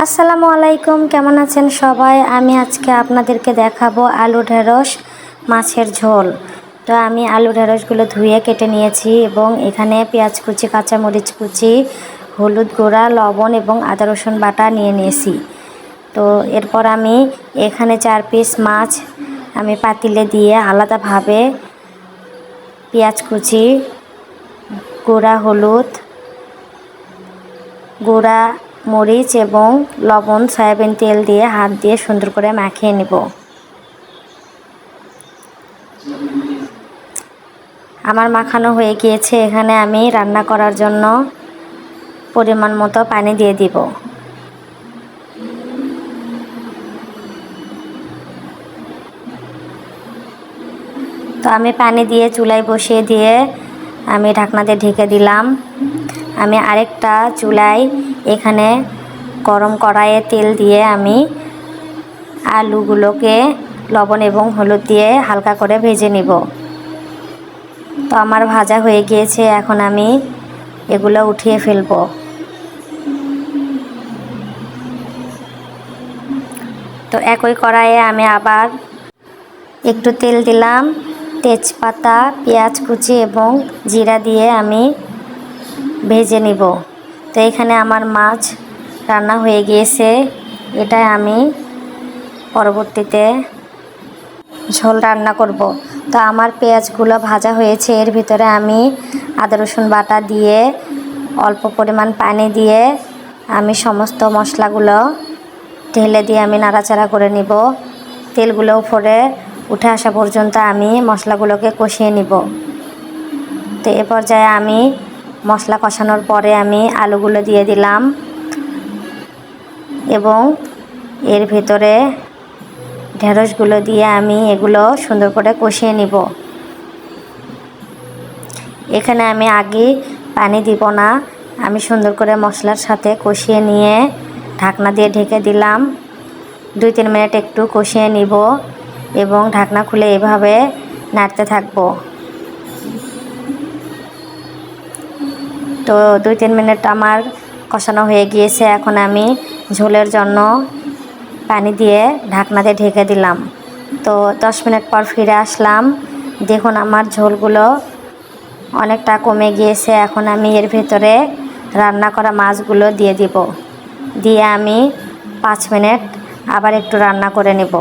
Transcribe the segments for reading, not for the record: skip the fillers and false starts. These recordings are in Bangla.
আসসালামু আলাইকুম, কেমন আছেন সবাই। আমি আজকে আপনাদেরকে দেখাবো আলু ঢেঁড়স মাছের ঝোল। তো আমি আলু ঢেঁড়সগুলো ধুয়ে কেটে নিয়েছি এবং এখানে পেঁয়াজ কুচি, কাঁচামরিচ কুচি, হলুদ গুঁড়া, লবণ এবং আদা রসুন বাটা নিয়ে নিয়েছি। তো এরপর আমি এখানে 4 পিস মাছ আমি পাতিলে দিয়ে আলাদাভাবে পেঁয়াজ কুচি, গুঁড়া হলুদ, গুঁড়া মরিচ এবং লবণ, সয়াবিন তেল দিয়ে হাত দিয়ে সুন্দর করে মাখিয়ে নেব। আমার মাখানো হয়ে গিয়েছে। এখানে আমি রান্না করার জন্য পরিমাণ মতো পানি দিয়ে দিব। তো আমি পানি দিয়ে চুলায় বসিয়ে দিয়ে আমি ঢাকনা দিয়ে ঢেকে দিলাম। আমি আরেকটা চুলায় এখানে গরম কড়াইয়ে তেল দিয়ে আমি আলুগুলোকে লবণ এবং হলুদ দিয়ে হালকা করে ভেজে নিব। তো আমার ভাজা হয়ে গিয়েছে, এখন আমি এগুলো উঠিয়ে ফেলব। তো একই কড়াইয়ে আমি আবার একটু তেল দিলাম, তেজপাতা, পেঁয়াজ কুচি এবং জিরা দিয়ে আমি ভেজে নিব। তো এখানে আমার মাছ রান্না হয়ে গিয়েছে, এটাই আমি পরবর্তীতে ঝোল রান্না করব। তো আমার পেঁয়াজগুলো ভাজা হয়েছে, এর ভিতরে আমি আদা রসুন বাটা দিয়ে অল্প পরিমাণ পানি দিয়ে আমি সমস্ত মশলাগুলো ঢেলে দিয়ে আমি নাড়াচাড়া করে নিব। তেলগুলো উপরে উঠে আসা পর্যন্ত আমি মশলাগুলোকে কষিয়ে নিব। তো এ পর্যায়ে আমি মশলা কষানোর পরে আমি আলুগুলো দিয়ে দিলাম এবং এর ভিতরে ঢেঁড়সগুলো দিয়ে আমি এগুলো সুন্দর করে কষিয়ে নিব। এখানে আমি আগে পানি দিব না, আমি সুন্দর করে মশলার সাথে কষিয়ে নিয়ে ঢাকনা দিয়ে ঢেকে দিলাম। 2-3 মিনিট একটু কষিয়ে নিব এবং ঢাকনা খুলে এভাবে নাড়তে থাকব। তো 2-3 মিনিট আমার কষানো হয়ে গিয়েছে, এখন আমি ঝোলের জন্য পানি দিয়ে ঢাকনা দিয়ে ঢেকে দিলাম। তো 10 মিনিট পর ফিরে আসলাম। দেখুন আমার ঝোলগুলো অনেকটা কমে গিয়েছে। এখন আমি এর ভেতরে রান্না করা মাছগুলো দিয়ে দিব, দিয়ে আমি 5 মিনিট আবার একটু রান্না করে নেব।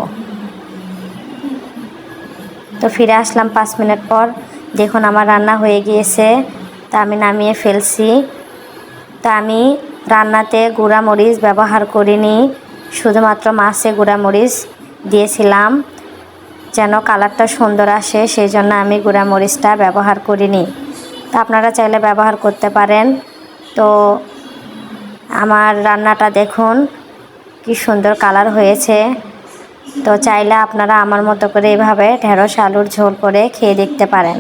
তো ফিরে আসলাম 5 মিনিট পর, দেখুন আমার রান্না হয়ে গিয়েছে। তা আমি নামিয়ে ফেলছি। তা আমি রান্নাতে গুঁড়া মরিচ ব্যবহার করিনি, শুধুমাত্র মাছে গুঁড়া মরিচ দিয়েছিলাম যেন কালারটা সুন্দর আসে, সেই জন্য আমি গুঁড়া মরিচটা ব্যবহার করিনি। তা আপনারা চাইলে ব্যবহার করতে পারেন। তো আমার রান্নাটা দেখুন কি সুন্দর কালার হয়েছে। তো চাইলে আপনারা আমার মতো করে এভাবে ঢেঁড়স আলুর ঝোল করে খেয়ে দেখতে পারেন।